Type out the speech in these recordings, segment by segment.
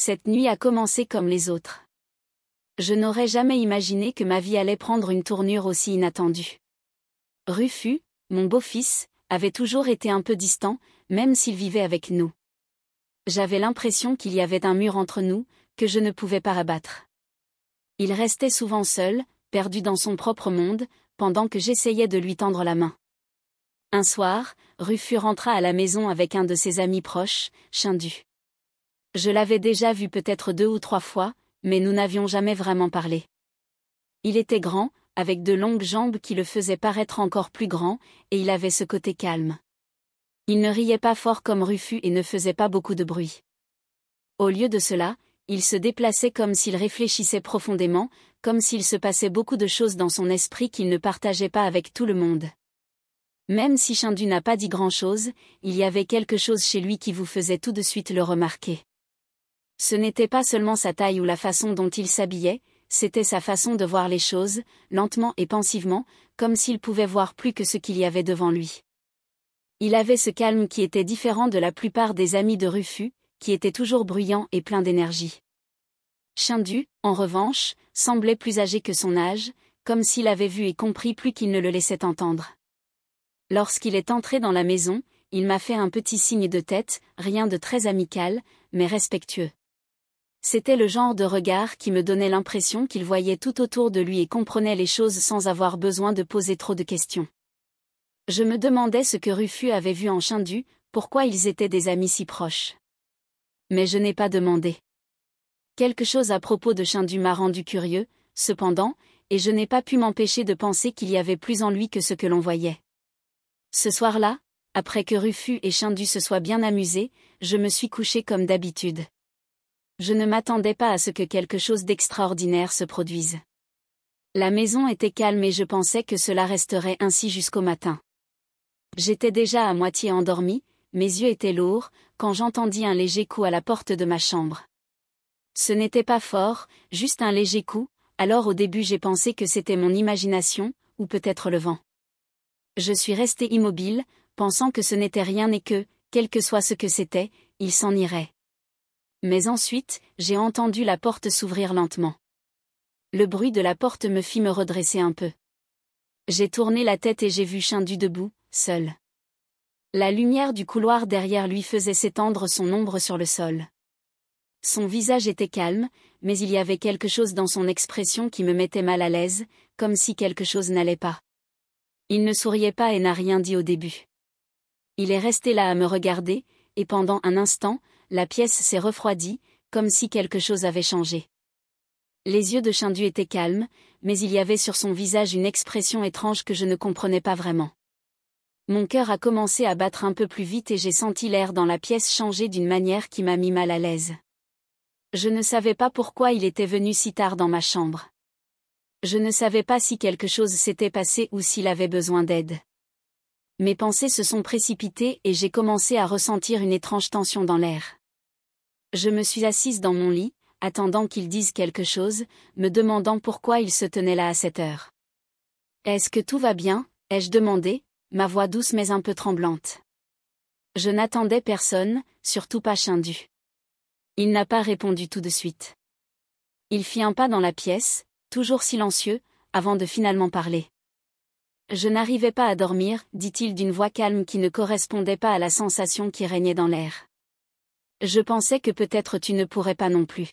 Cette nuit a commencé comme les autres. Je n'aurais jamais imaginé que ma vie allait prendre une tournure aussi inattendue. Rufus, mon beau-fils, avait toujours été un peu distant, même s'il vivait avec nous. J'avais l'impression qu'il y avait un mur entre nous, que je ne pouvais pas abattre. Il restait souvent seul, perdu dans son propre monde, pendant que j'essayais de lui tendre la main. Un soir, Rufus rentra à la maison avec un de ses amis proches, Chindu. Je l'avais déjà vu peut-être 2 ou 3 fois, mais nous n'avions jamais vraiment parlé. Il était grand, avec de longues jambes qui le faisaient paraître encore plus grand, et il avait ce côté calme. Il ne riait pas fort comme Rufus et ne faisait pas beaucoup de bruit. Au lieu de cela, il se déplaçait comme s'il réfléchissait profondément, comme s'il se passait beaucoup de choses dans son esprit qu'il ne partageait pas avec tout le monde. Même si Chindu n'a pas dit grand-chose, il y avait quelque chose chez lui qui vous faisait tout de suite le remarquer. Ce n'était pas seulement sa taille ou la façon dont il s'habillait, c'était sa façon de voir les choses, lentement et pensivement, comme s'il pouvait voir plus que ce qu'il y avait devant lui. Il avait ce calme qui était différent de la plupart des amis de Rufus, qui étaient toujours bruyants et pleins d'énergie. Chindu, en revanche, semblait plus âgé que son âge, comme s'il avait vu et compris plus qu'il ne le laissait entendre. Lorsqu'il est entré dans la maison, il m'a fait un petit signe de tête, rien de très amical, mais respectueux. C'était le genre de regard qui me donnait l'impression qu'il voyait tout autour de lui et comprenait les choses sans avoir besoin de poser trop de questions. Je me demandais ce que Rufus avait vu en Chindu, pourquoi ils étaient des amis si proches. Mais je n'ai pas demandé. Quelque chose à propos de Chindu m'a rendu curieux, cependant, et je n'ai pas pu m'empêcher de penser qu'il y avait plus en lui que ce que l'on voyait. Ce soir-là, après que Rufus et Chindu se soient bien amusés, je me suis couchée comme d'habitude. Je ne m'attendais pas à ce que quelque chose d'extraordinaire se produise. La maison était calme et je pensais que cela resterait ainsi jusqu'au matin. J'étais déjà à moitié endormie, mes yeux étaient lourds, quand j'entendis un léger coup à la porte de ma chambre. Ce n'était pas fort, juste un léger coup, alors au début j'ai pensé que c'était mon imagination, ou peut-être le vent. Je suis restée immobile, pensant que ce n'était rien et que, quel que soit ce que c'était, il s'en irait. Mais ensuite, j'ai entendu la porte s'ouvrir lentement. Le bruit de la porte me fit me redresser un peu. J'ai tourné la tête et j'ai vu Chindu debout, seul. La lumière du couloir derrière lui faisait s'étendre son ombre sur le sol. Son visage était calme, mais il y avait quelque chose dans son expression qui me mettait mal à l'aise, comme si quelque chose n'allait pas. Il ne souriait pas et n'a rien dit au début. Il est resté là à me regarder, et pendant un instant, la pièce s'est refroidie, comme si quelque chose avait changé. Les yeux de Chindu étaient calmes, mais il y avait sur son visage une expression étrange que je ne comprenais pas vraiment. Mon cœur a commencé à battre un peu plus vite et j'ai senti l'air dans la pièce changer d'une manière qui m'a mis mal à l'aise. Je ne savais pas pourquoi il était venu si tard dans ma chambre. Je ne savais pas si quelque chose s'était passé ou s'il avait besoin d'aide. Mes pensées se sont précipitées et j'ai commencé à ressentir une étrange tension dans l'air. Je me suis assise dans mon lit, attendant qu'il dise quelque chose, me demandant pourquoi il se tenait là à cette heure. « Est-ce que tout va bien ?» ai-je demandé, ma voix douce mais un peu tremblante. Je n'attendais personne, surtout pas Chindu. Il n'a pas répondu tout de suite. Il fit un pas dans la pièce, toujours silencieux, avant de finalement parler. « Je n'arrivais pas à dormir, dit-il d'une voix calme qui ne correspondait pas à la sensation qui régnait dans l'air. Je pensais que peut-être tu ne pourrais pas non plus.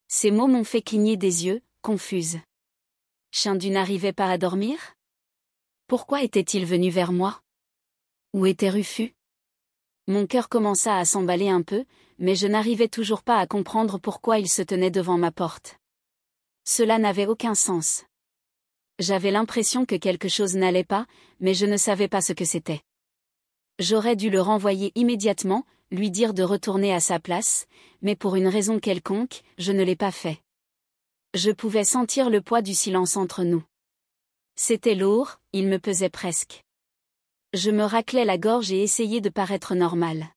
Ces mots m'ont fait cligner des yeux, confuse. Chindu n'arrivait pas à dormir ? Pourquoi était-il venu vers moi ? Où était Rufus ? Mon cœur commença à s'emballer un peu, mais je n'arrivais toujours pas à comprendre pourquoi il se tenait devant ma porte. Cela n'avait aucun sens. J'avais l'impression que quelque chose n'allait pas, mais je ne savais pas ce que c'était. J'aurais dû le renvoyer immédiatement, lui dire de retourner à sa place, mais pour une raison quelconque, je ne l'ai pas fait. Je pouvais sentir le poids du silence entre nous. C'était lourd, il me pesait presque. Je me raclais la gorge et essayais de paraître normal.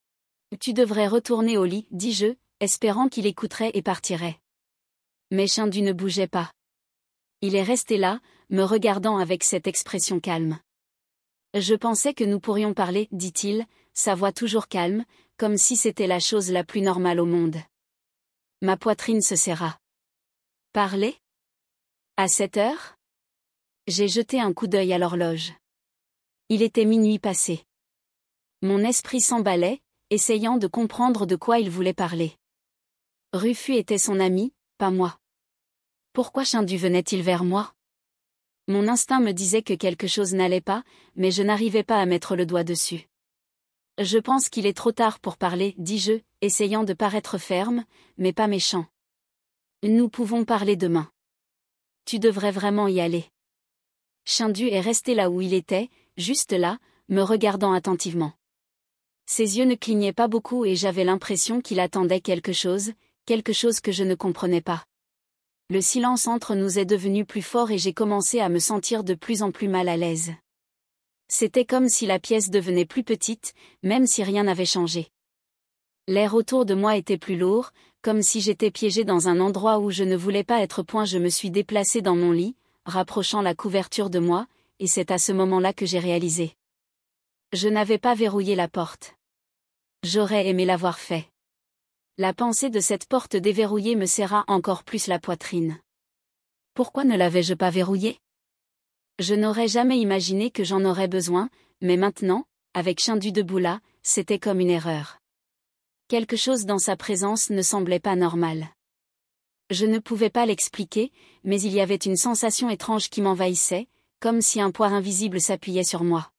« Tu devrais retourner au lit, dis-je, espérant qu'il écouterait et partirait. » Mais Chindu ne bougeait pas. Il est resté là, me regardant avec cette expression calme. « Je pensais que nous pourrions parler, dit-il, sa voix toujours calme, comme si c'était la chose la plus normale au monde. Ma poitrine se serra. Parler? À 7 heures? J'ai jeté un coup d'œil à l'horloge. Il était minuit passé. Mon esprit s'emballait, essayant de comprendre de quoi il voulait parler. Rufus était son ami, pas moi. Pourquoi Chindu venait-il vers moi? Mon instinct me disait que quelque chose n'allait pas, mais je n'arrivais pas à mettre le doigt dessus. Je pense qu'il est trop tard pour parler, dis-je, essayant de paraître ferme, mais pas méchant. Nous pouvons parler demain. Tu devrais vraiment y aller. Chindu est resté là où il était, juste là, me regardant attentivement. Ses yeux ne clignaient pas beaucoup et j'avais l'impression qu'il attendait quelque chose que je ne comprenais pas. Le silence entre nous est devenu plus fort et j'ai commencé à me sentir de plus en plus mal à l'aise. C'était comme si la pièce devenait plus petite, même si rien n'avait changé. L'air autour de moi était plus lourd, comme si j'étais piégée dans un endroit où je ne voulais pas être. Je me suis déplacée dans mon lit, rapprochant la couverture de moi, et c'est à ce moment-là que j'ai réalisé. Je n'avais pas verrouillé la porte. J'aurais aimé l'avoir fait. La pensée de cette porte déverrouillée me serra encore plus la poitrine. Pourquoi ne l'avais-je pas verrouillée? Je n'aurais jamais imaginé que j'en aurais besoin, mais maintenant, avec Chindu debout là, c'était comme une erreur. Quelque chose dans sa présence ne semblait pas normal. Je ne pouvais pas l'expliquer, mais il y avait une sensation étrange qui m'envahissait, comme si un poids invisible s'appuyait sur moi.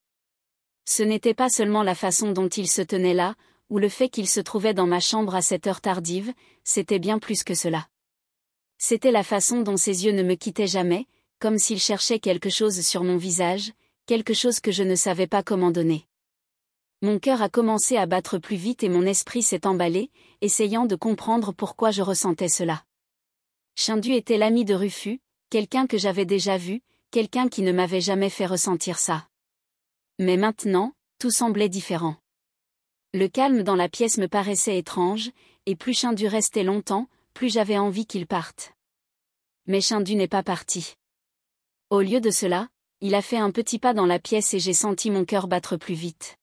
Ce n'était pas seulement la façon dont il se tenait là, ou le fait qu'il se trouvait dans ma chambre à cette heure tardive, c'était bien plus que cela. C'était la façon dont ses yeux ne me quittaient jamais, comme s'il cherchait quelque chose sur mon visage, quelque chose que je ne savais pas comment donner. Mon cœur a commencé à battre plus vite et mon esprit s'est emballé, essayant de comprendre pourquoi je ressentais cela. Chindu était l'ami de Rufus, quelqu'un que j'avais déjà vu, quelqu'un qui ne m'avait jamais fait ressentir ça. Mais maintenant, tout semblait différent. Le calme dans la pièce me paraissait étrange, et plus Chindu restait longtemps, plus j'avais envie qu'il parte. Mais Chindu n'est pas parti. Au lieu de cela, il a fait un petit pas dans la pièce et j'ai senti mon cœur battre plus vite.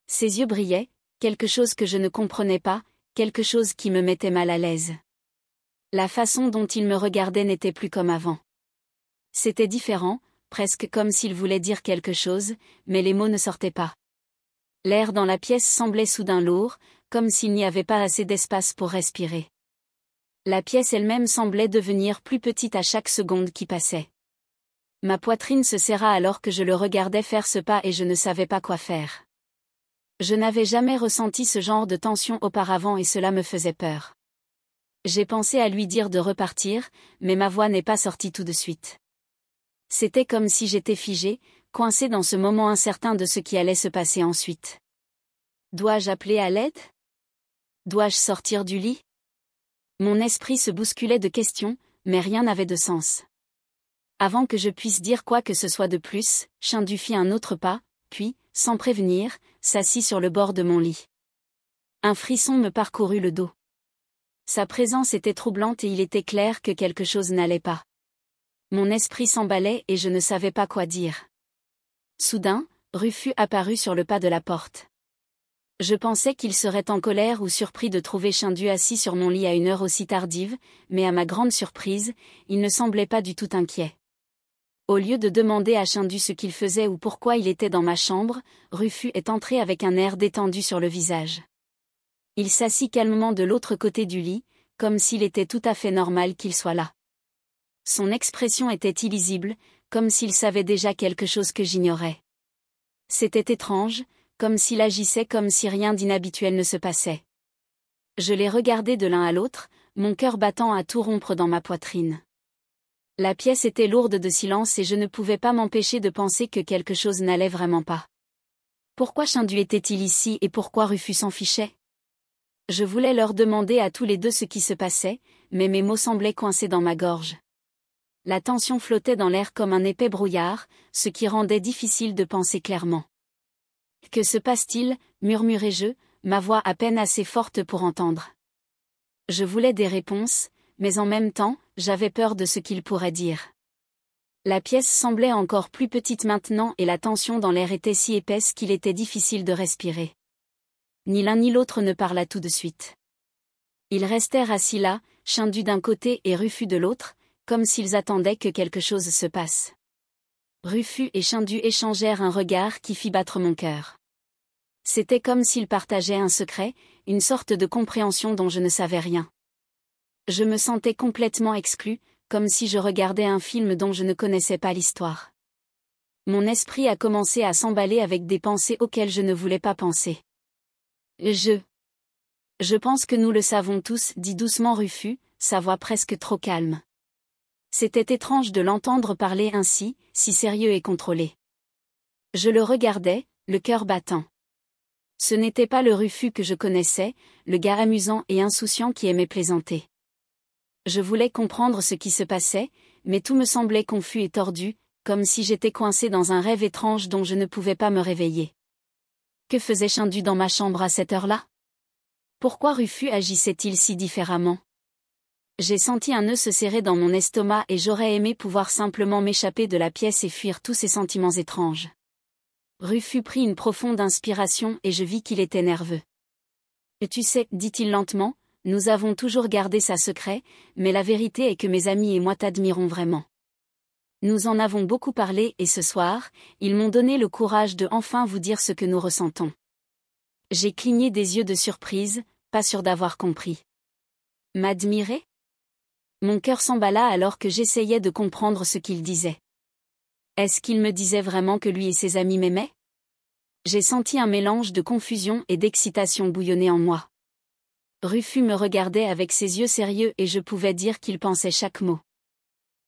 Ses yeux brillaient, quelque chose que je ne comprenais pas, quelque chose qui me mettait mal à l'aise. La façon dont il me regardait n'était plus comme avant. C'était différent, presque comme s'il voulait dire quelque chose, mais les mots ne sortaient pas. L'air dans la pièce semblait soudain lourd, comme s'il n'y avait pas assez d'espace pour respirer. La pièce elle-même semblait devenir plus petite à chaque seconde qui passait. Ma poitrine se serra alors que je le regardais faire ce pas et je ne savais pas quoi faire. Je n'avais jamais ressenti ce genre de tension auparavant et cela me faisait peur. J'ai pensé à lui dire de repartir, mais ma voix n'est pas sortie tout de suite. C'était comme si j'étais figée, coincée dans ce moment incertain de ce qui allait se passer ensuite. Dois-je appeler à l'aide? Dois-je sortir du lit? Mon esprit se bousculait de questions, mais rien n'avait de sens. Avant que je puisse dire quoi que ce soit de plus, Chindu fit un autre pas, puis, sans prévenir, s'assit sur le bord de mon lit. Un frisson me parcourut le dos. Sa présence était troublante et il était clair que quelque chose n'allait pas. Mon esprit s'emballait et je ne savais pas quoi dire. Soudain, Rufus apparut sur le pas de la porte. Je pensais qu'il serait en colère ou surpris de trouver Chindu assis sur mon lit à une heure aussi tardive, mais à ma grande surprise, il ne semblait pas du tout inquiet. Au lieu de demander à Chindu ce qu'il faisait ou pourquoi il était dans ma chambre, Rufus est entré avec un air détendu sur le visage. Il s'assit calmement de l'autre côté du lit, comme s'il était tout à fait normal qu'il soit là. Son expression était illisible, comme s'il savait déjà quelque chose que j'ignorais. C'était étrange, comme s'il agissait comme si rien d'inhabituel ne se passait. Je les regardais de l'un à l'autre, mon cœur battant à tout rompre dans ma poitrine. La pièce était lourde de silence et je ne pouvais pas m'empêcher de penser que quelque chose n'allait vraiment pas. Pourquoi Chindu était-il ici et pourquoi Rufus s'en fichait? Je voulais leur demander à tous les deux ce qui se passait, mais mes mots semblaient coincés dans ma gorge. La tension flottait dans l'air comme un épais brouillard, ce qui rendait difficile de penser clairement. « Que se passe-t-il » murmurai-je, ma voix à peine assez forte pour entendre. Je voulais des réponses, mais en même temps, j'avais peur de ce qu'il pourrait dire. La pièce semblait encore plus petite maintenant et la tension dans l'air était si épaisse qu'il était difficile de respirer. Ni l'un ni l'autre ne parla tout de suite. Ils restèrent assis là, Shindu d'un côté et Rufus de l'autre, comme s'ils attendaient que quelque chose se passe. Rufus et Shindu échangèrent un regard qui fit battre mon cœur. C'était comme s'ils partageaient un secret, une sorte de compréhension dont je ne savais rien. Je me sentais complètement exclue, comme si je regardais un film dont je ne connaissais pas l'histoire. Mon esprit a commencé à s'emballer avec des pensées auxquelles je ne voulais pas penser. Je pense que nous le savons tous, dit doucement Rufus, sa voix presque trop calme. C'était étrange de l'entendre parler ainsi, si sérieux et contrôlé. Je le regardais, le cœur battant. Ce n'était pas le Rufus que je connaissais, le gars amusant et insouciant qui aimait plaisanter. Je voulais comprendre ce qui se passait, mais tout me semblait confus et tordu, comme si j'étais coincé dans un rêve étrange dont je ne pouvais pas me réveiller. Que faisait Shindu dans ma chambre à cette heure-là? Pourquoi Rufus agissait-il si différemment? J'ai senti un nœud se serrer dans mon estomac et j'aurais aimé pouvoir simplement m'échapper de la pièce et fuir tous ces sentiments étranges. Rufus prit une profonde inspiration et je vis qu'il était nerveux. Et tu sais, dit-il lentement, nous avons toujours gardé ça secret, mais la vérité est que mes amis et moi t'admirons vraiment. Nous en avons beaucoup parlé et ce soir, ils m'ont donné le courage de enfin vous dire ce que nous ressentons. J'ai cligné des yeux de surprise, pas sûr d'avoir compris. M'admirer? Mon cœur s'emballa alors que j'essayais de comprendre ce qu'il disait. Est-ce qu'il me disait vraiment que lui et ses amis m'aimaient? J'ai senti un mélange de confusion et d'excitation bouillonner en moi. Rufus me regardait avec ses yeux sérieux et je pouvais dire qu'il pensait chaque mot.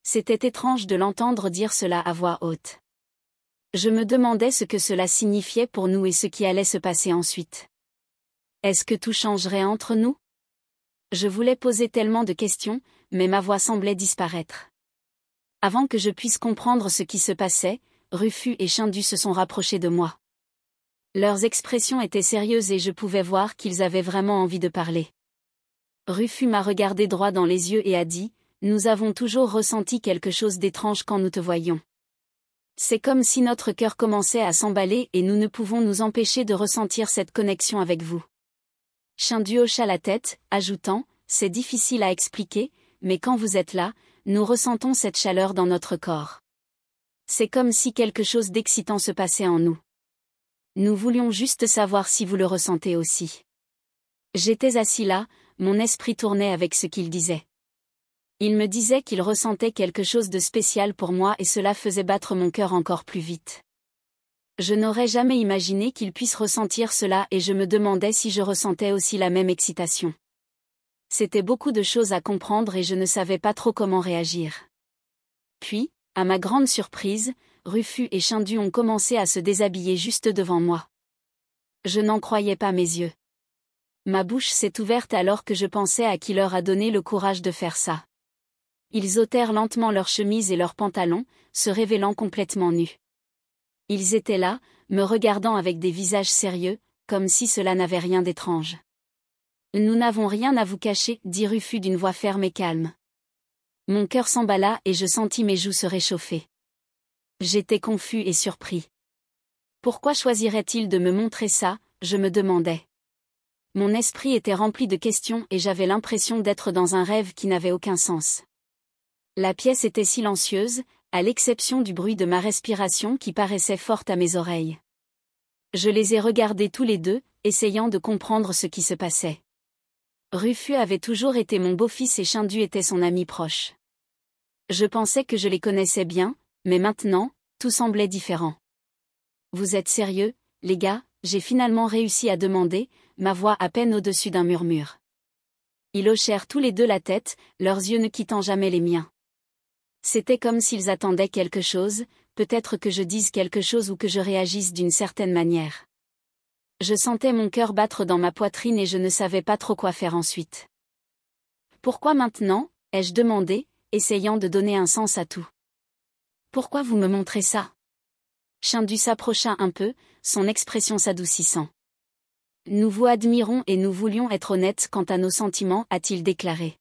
C'était étrange de l'entendre dire cela à voix haute. Je me demandais ce que cela signifiait pour nous et ce qui allait se passer ensuite. Est-ce que tout changerait entre nous? Je voulais poser tellement de questions, mais ma voix semblait disparaître. Avant que je puisse comprendre ce qui se passait, Rufus et Shindu se sont rapprochés de moi. Leurs expressions étaient sérieuses et je pouvais voir qu'ils avaient vraiment envie de parler. Rufus m'a regardé droit dans les yeux et a dit, « Nous avons toujours ressenti quelque chose d'étrange quand nous te voyions. C'est comme si notre cœur commençait à s'emballer et nous ne pouvons nous empêcher de ressentir cette connexion avec vous. » Shindu hocha la tête, ajoutant, « C'est difficile à expliquer, mais quand vous êtes là, nous ressentons cette chaleur dans notre corps. C'est comme si quelque chose d'excitant se passait en nous. Nous voulions juste savoir si vous le ressentez aussi. » J'étais assis là, mon esprit tournait avec ce qu'il disait. Il me disait qu'il ressentait quelque chose de spécial pour moi et cela faisait battre mon cœur encore plus vite. Je n'aurais jamais imaginé qu'il puisse ressentir cela et je me demandais si je ressentais aussi la même excitation. C'était beaucoup de choses à comprendre et je ne savais pas trop comment réagir. Puis, à ma grande surprise, Rufus et Shindu ont commencé à se déshabiller juste devant moi. Je n'en croyais pas mes yeux. Ma bouche s'est ouverte alors que je pensais à qui leur a donné le courage de faire ça. Ils ôtèrent lentement leurs chemises et leurs pantalons, se révélant complètement nus. Ils étaient là, me regardant avec des visages sérieux, comme si cela n'avait rien d'étrange. « Nous n'avons rien à vous cacher, » dit Rufus d'une voix ferme et calme. Mon cœur s'emballa et je sentis mes joues se réchauffer. J'étais confus et surpris. Pourquoi choisirait-il de me montrer ça, je me demandais. Mon esprit était rempli de questions et j'avais l'impression d'être dans un rêve qui n'avait aucun sens. La pièce était silencieuse, à l'exception du bruit de ma respiration qui paraissait forte à mes oreilles. Je les ai regardés tous les deux, essayant de comprendre ce qui se passait. Rufus avait toujours été mon beau-fils et Shindu était son ami proche. Je pensais que je les connaissais bien, mais maintenant, tout semblait différent. « Vous êtes sérieux, les gars ?» j'ai finalement réussi à demander, ma voix à peine au-dessus d'un murmure. Ils hochèrent tous les deux la tête, leurs yeux ne quittant jamais les miens. C'était comme s'ils attendaient quelque chose, peut-être que je dise quelque chose ou que je réagisse d'une certaine manière. Je sentais mon cœur battre dans ma poitrine et je ne savais pas trop quoi faire ensuite. « Pourquoi maintenant ?» ai-je demandé, essayant de donner un sens à tout. « Pourquoi vous me montrez ça ?» Shindu s'approcha un peu, son expression s'adoucissant. « Nous vous admirons et nous voulions être honnêtes quant à nos sentiments, a-t-il déclaré.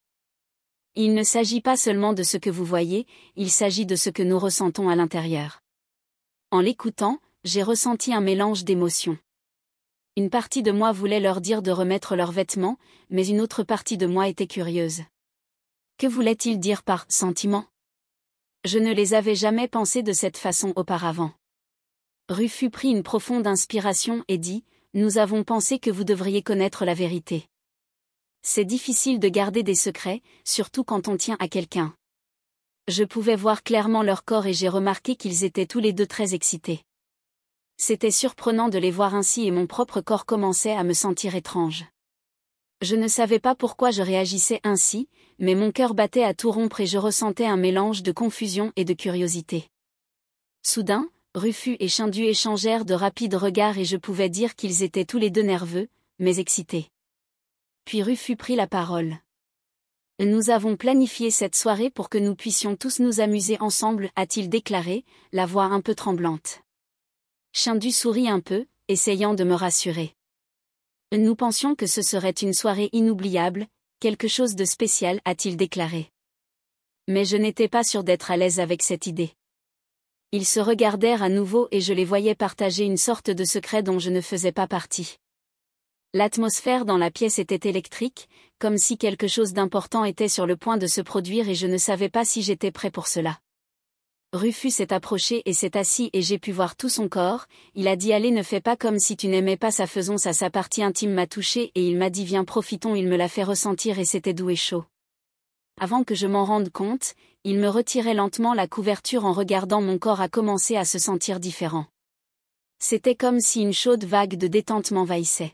Il ne s'agit pas seulement de ce que vous voyez, il s'agit de ce que nous ressentons à l'intérieur. » En l'écoutant, j'ai ressenti un mélange d'émotions. Une partie de moi voulait leur dire de remettre leurs vêtements, mais une autre partie de moi était curieuse. Que voulait-il dire par « sentiment » ? Je ne les avais jamais pensés de cette façon auparavant. Rufus prit une profonde inspiration et dit « Nous avons pensé que vous devriez connaître la vérité. C'est difficile de garder des secrets, surtout quand on tient à quelqu'un. » Je pouvais voir clairement leur corps et j'ai remarqué qu'ils étaient tous les deux très excités. C'était surprenant de les voir ainsi et mon propre corps commençait à me sentir étrange. Je ne savais pas pourquoi je réagissais ainsi, mais mon cœur battait à tout rompre et je ressentais un mélange de confusion et de curiosité. Soudain, Rufus et Chindu échangèrent de rapides regards et je pouvais dire qu'ils étaient tous les deux nerveux, mais excités. Puis Rufus prit la parole. « Nous avons planifié cette soirée pour que nous puissions tous nous amuser ensemble, a-t-il déclaré, la voix un peu tremblante. Chindu sourit un peu, essayant de me rassurer. Nous pensions que ce serait une soirée inoubliable, quelque chose de spécial, a-t-il déclaré. Mais je n'étais pas sûr d'être à l'aise avec cette idée. Ils se regardèrent à nouveau et je les voyais partager une sorte de secret dont je ne faisais pas partie. L'atmosphère dans la pièce était électrique, comme si quelque chose d'important était sur le point de se produire et je ne savais pas si j'étais prêt pour cela. Rufus s'est approché et s'est assis et j'ai pu voir tout son corps, il a dit « Allez, ne fais pas comme si tu n'aimais pas ça, faisons ça ». Sa partie intime m'a touché et il m'a dit « Viens, profitons », il me l'a fait ressentir et c'était doux et chaud. Avant que je m'en rende compte, il me retirait lentement la couverture en regardant mon corps a commencé à se sentir différent. C'était comme si une chaude vague de détente m'envahissait.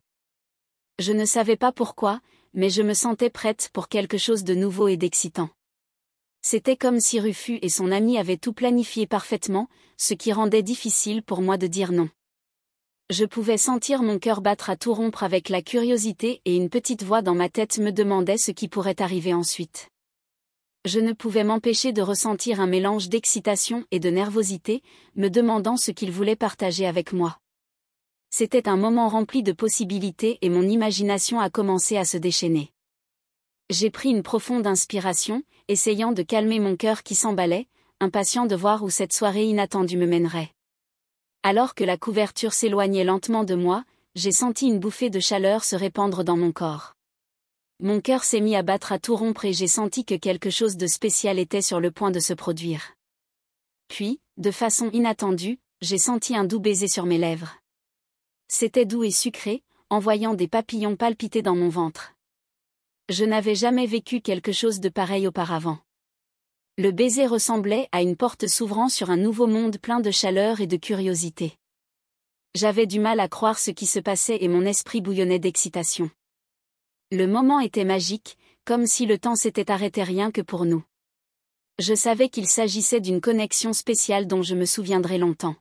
Je ne savais pas pourquoi, mais je me sentais prête pour quelque chose de nouveau et d'excitant. C'était comme si Rufus et son ami avaient tout planifié parfaitement, ce qui rendait difficile pour moi de dire non. Je pouvais sentir mon cœur battre à tout rompre avec la curiosité et une petite voix dans ma tête me demandait ce qui pourrait arriver ensuite. Je ne pouvais m'empêcher de ressentir un mélange d'excitation et de nervosité, me demandant ce qu'il voulait partager avec moi. C'était un moment rempli de possibilités et mon imagination a commencé à se déchaîner. J'ai pris une profonde inspiration, essayant de calmer mon cœur qui s'emballait, impatient de voir où cette soirée inattendue me mènerait. Alors que la couverture s'éloignait lentement de moi, j'ai senti une bouffée de chaleur se répandre dans mon corps. Mon cœur s'est mis à battre à tout rompre et j'ai senti que quelque chose de spécial était sur le point de se produire. Puis, de façon inattendue, j'ai senti un doux baiser sur mes lèvres. C'était doux et sucré, envoyant des papillons palpiter dans mon ventre. Je n'avais jamais vécu quelque chose de pareil auparavant. Le baiser ressemblait à une porte s'ouvrant sur un nouveau monde plein de chaleur et de curiosité. J'avais du mal à croire ce qui se passait et mon esprit bouillonnait d'excitation. Le moment était magique, comme si le temps s'était arrêté rien que pour nous. Je savais qu'il s'agissait d'une connexion spéciale dont je me souviendrai longtemps.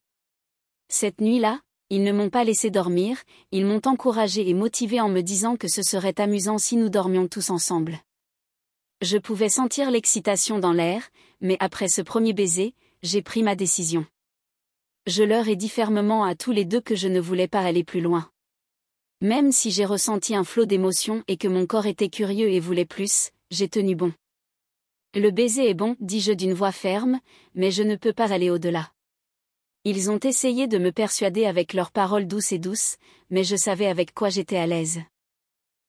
Cette nuit-là, ils ne m'ont pas laissé dormir, ils m'ont encouragé et motivé en me disant que ce serait amusant si nous dormions tous ensemble. Je pouvais sentir l'excitation dans l'air, mais après ce premier baiser, j'ai pris ma décision. Je leur ai dit fermement à tous les deux que je ne voulais pas aller plus loin. Même si j'ai ressenti un flot d'émotions et que mon corps était curieux et voulait plus, j'ai tenu bon. Le baiser est bon, dis-je d'une voix ferme, mais je ne peux pas aller au-delà. Ils ont essayé de me persuader avec leurs paroles douces, mais je savais avec quoi j'étais à l'aise.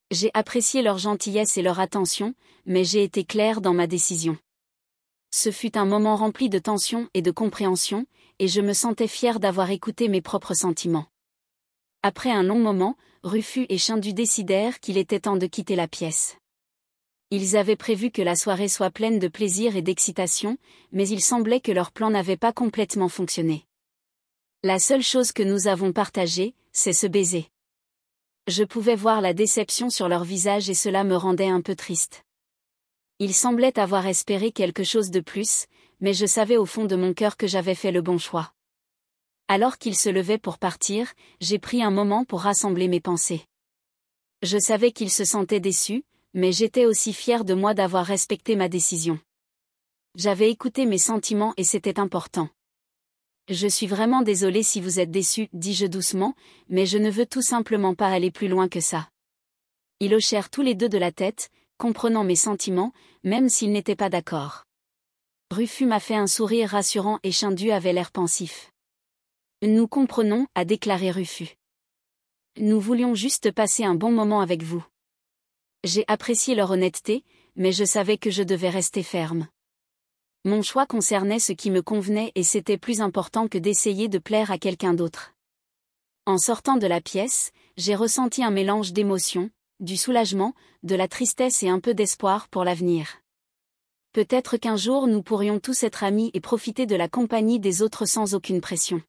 J'ai apprécié leur gentillesse et leur attention, mais j'ai été claire dans ma décision. Ce fut un moment rempli de tension et de compréhension, et je me sentais fière d'avoir écouté mes propres sentiments. Après un long moment, Rufus et Chindu décidèrent qu'il était temps de quitter la pièce. Ils avaient prévu que la soirée soit pleine de plaisir et d'excitation, mais il semblait que leur plan n'avait pas complètement fonctionné. La seule chose que nous avons partagée, c'est ce baiser. Je pouvais voir la déception sur leur visage et cela me rendait un peu triste. Ils semblaient avoir espéré quelque chose de plus, mais je savais au fond de mon cœur que j'avais fait le bon choix. Alors qu'ils se levaient pour partir, j'ai pris un moment pour rassembler mes pensées. Je savais qu'ils se sentaient déçus, mais j'étais aussi fière de moi d'avoir respecté ma décision. J'avais écouté mes sentiments et c'était important. Je suis vraiment désolée si vous êtes déçus, dis-je doucement, mais je ne veux tout simplement pas aller plus loin que ça. Ils hochèrent tous les deux de la tête, comprenant mes sentiments, même s'ils n'étaient pas d'accord. Rufus m'a fait un sourire rassurant et Chindu avait l'air pensif. Nous comprenons, a déclaré Rufus. Nous voulions juste passer un bon moment avec vous. J'ai apprécié leur honnêteté, mais je savais que je devais rester ferme. Mon choix concernait ce qui me convenait et c'était plus important que d'essayer de plaire à quelqu'un d'autre. En sortant de la pièce, j'ai ressenti un mélange d'émotions, du soulagement, de la tristesse et un peu d'espoir pour l'avenir. Peut-être qu'un jour nous pourrions tous être amis et profiter de la compagnie des autres sans aucune pression.